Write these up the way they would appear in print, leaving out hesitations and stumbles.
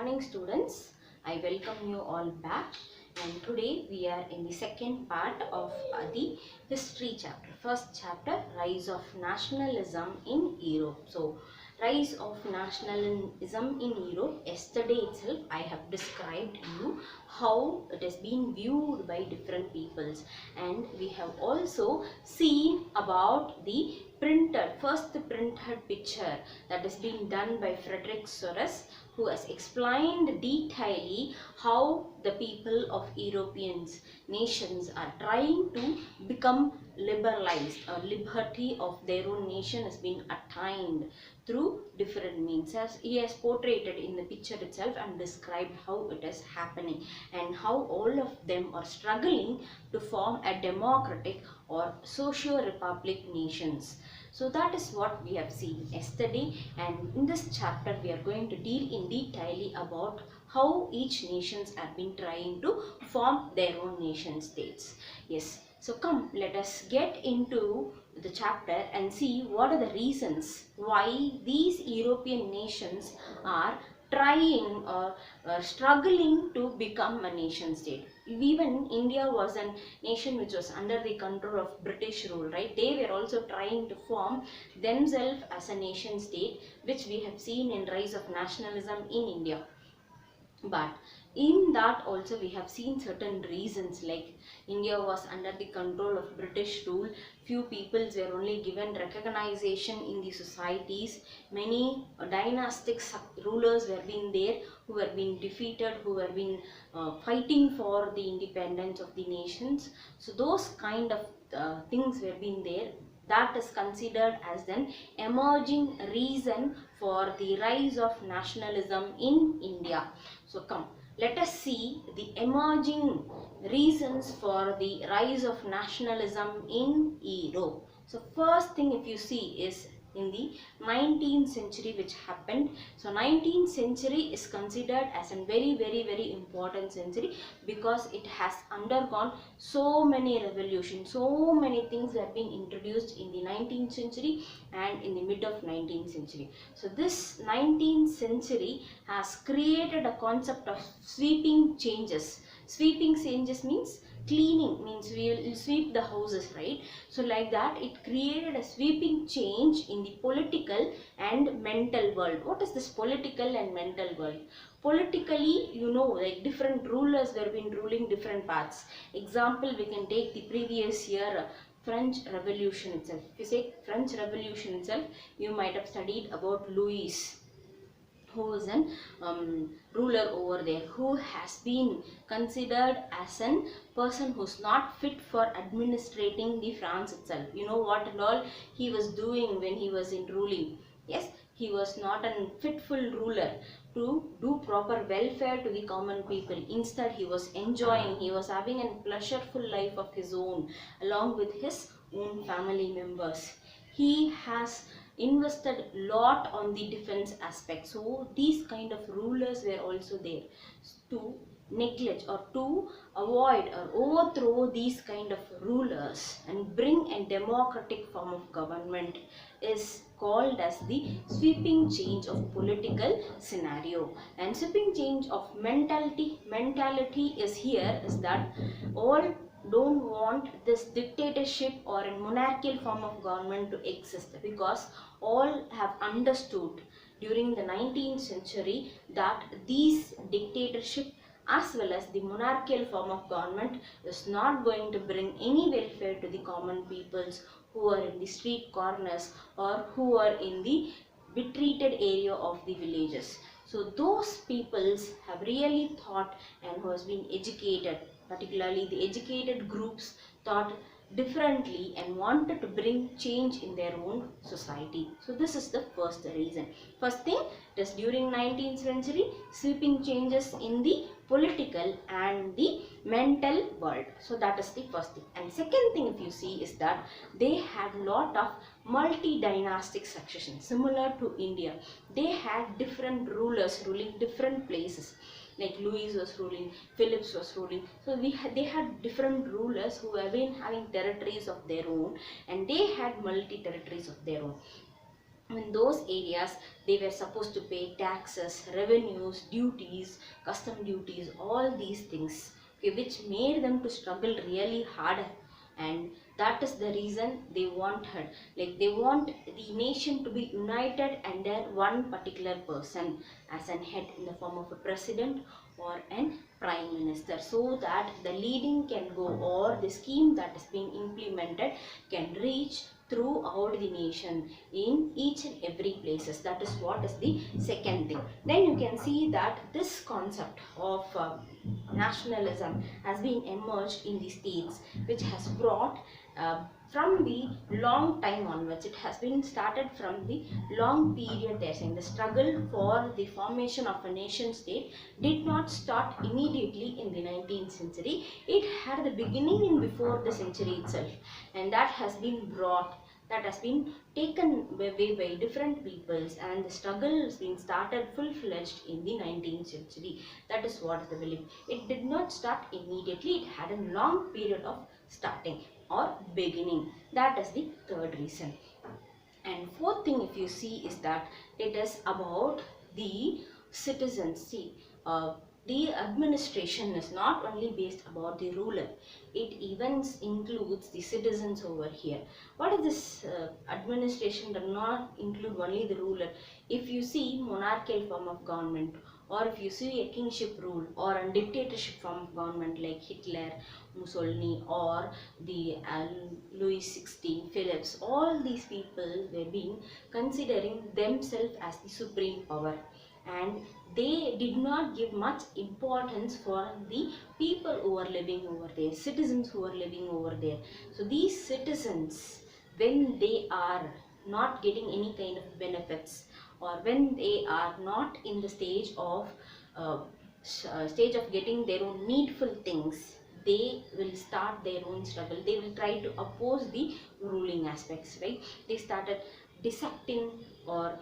morning students. I welcome you all back, and today we are in the second part of the history chapter. First chapter, Rise of Nationalism in Europe. So rise of nationalism in Europe. Yesterday itself I have described you how it has been viewed by different peoples, and we have also seen about the first printed picture that is being done by Frederick Soros, who has explained detailedly how the people of Europeans nations are trying to become liberalized, or liberty of their own nation has been attained through different means, as he has portrayed it in the picture itself and described how it is happening and how all of them are struggling to form a democratic or socio-republic nations. So that is what we have seen yesterday, and in this chapter we are going to deal in detail about how each nations have been trying to form their own nation states. Yes, so come, let us get into the chapter and see what are the reasons why these European nations are trying or struggling to become a nation state. Even India was a nation which was under the control of British rule, right? They were also trying to form themselves as a nation state, which we have seen in rise of nationalism in India. But in that also we have seen certain reasons, like India was under the control of British rule. Few peoples were only given recognition in the societies. Many dynastic rulers were being there who were being defeated, who were being fighting for the independence of the nations. So those kind of things were being there. That is considered as an emerging reason for the rise of nationalism in India. So come, let us see the emerging reasons for the rise of nationalism in Europe. So first thing, if you see, is in the 19th century which happened. So 19th century is considered as a very important century because it has undergone so many revolutions, so many things have been introduced in the 19th century and in the mid of 19th century. So this 19th century has created a concept of sweeping changes. Sweeping changes means cleaning, means we will sweep the houses, right? So like that, it created a sweeping change in the political and mental world. What is this political and mental world? Politically, like different rulers were been ruling different parts. Example, we can take the previous year French Revolution itself. If you say French Revolution itself, you might have studied about Louis, who is an ruler over there, who has been considered as a person who's not fit for administrating the France itself. You know what and all he was doing when he was in ruling. Yes, he was not a fitful ruler to do proper welfare to the common people. Instead, he was enjoying, he was having a pleasureful life of his own along with his own family members. He has invested lot on the defense aspect. So these kind of rulers were also there to neglect or to avoid or overthrow these kind of rulers and bring a democratic form of government is called as the sweeping change of political scenario. And sweeping change of mentality is here is that all don't want this dictatorship or a monarchical form of government to exist, because all have understood during the 19th century that these dictatorship as well as the monarchical form of government is not going to bring any welfare to the common peoples who are in the street corners or who are in the retreated area of the villages. So those peoples have really thought and who has been educated, particularly the educated groups, thought differently and wanted to bring change in their own society. So this is the first reason. First thing, it is during 19th century, sweeping changes in the political and the mental world. So that is the first thing. And second thing, if you see, is that they had lot of multi-dynastic succession similar to India. They had different rulers ruling different places, like Louis was ruling, Philips was ruling. So they had different rulers who have been having territories of their own, and they had multi territories of their own. in those areas they were supposed to pay taxes, revenues, duties, custom duties, all these things, okay, which made them to struggle really hard. And that is the reason they wanted, like they want the nation to be united under one particular person as an head in the form of a president or an prime minister, so that the leading can go, or the scheme that is being implemented can reach throughout the nation in each and every places. That is what is the second thing. Then you can see that this concept of nationalism has been emerged in the states, which has brought from the long time onwards. It has been started from the long period. They're saying the struggle for the formation of a nation state did not start immediately in the 19th century. It had the beginning in before the century itself, and that has been brought, that has been taken away by different peoples, and the struggle has been started full-fledged in the 19th century. That is what is the belief. It did not start immediately, it had a long period of starting or beginning. That is the third reason. And fourth thing, if you see, is that it is about the citizens. See, the administration is not only based about the ruler, it even includes the citizens over here. What is this administration does not include only the ruler. If you see monarchical form of government, or if you see a kingship rule or a dictatorship form of government like Hitler, Mussolini, or the Louis XVI, Phillips, all these people were being considering themselves as the supreme power, and they did not give much importance for the people who are living over there, citizens who are living over there. So these citizens, when they are not getting any kind of benefits, or when they are not in the uh, stage of getting their own needful things, they will start their own struggle. They will try to oppose the ruling aspects, right? They started dissecting or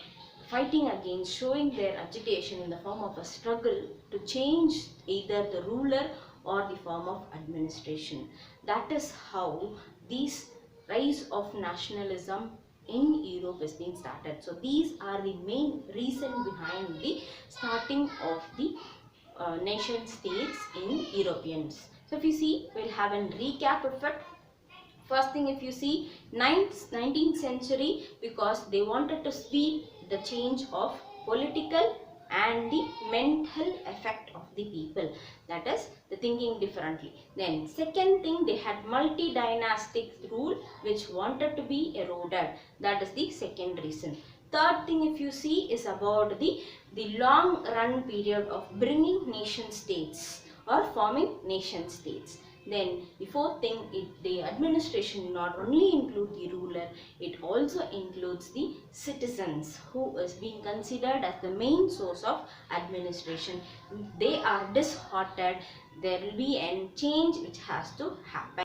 fighting against, showing their agitation in the form of a struggle to change either the ruler or the form of administration. That is how these rise of nationalism in Europe has been started. So these are the main reason behind the starting of the nation states in Europeans. So if you see, we'll have a recap of it. First thing, if you see, 19th century, because they wanted to speed the change of political and the mental effect of the people, that is the thinking differently. Then second thing, they had multi-dynastic rule which wanted to be eroded. That is the second reason. Third thing, if you see, is about the long run period of bringing nation states or forming nation states. Then the fourth thing, the administration not only include the ruler, it also includes the citizens, who is being considered as the main source of administration. If they are disheartened, there will be a change which has to happen.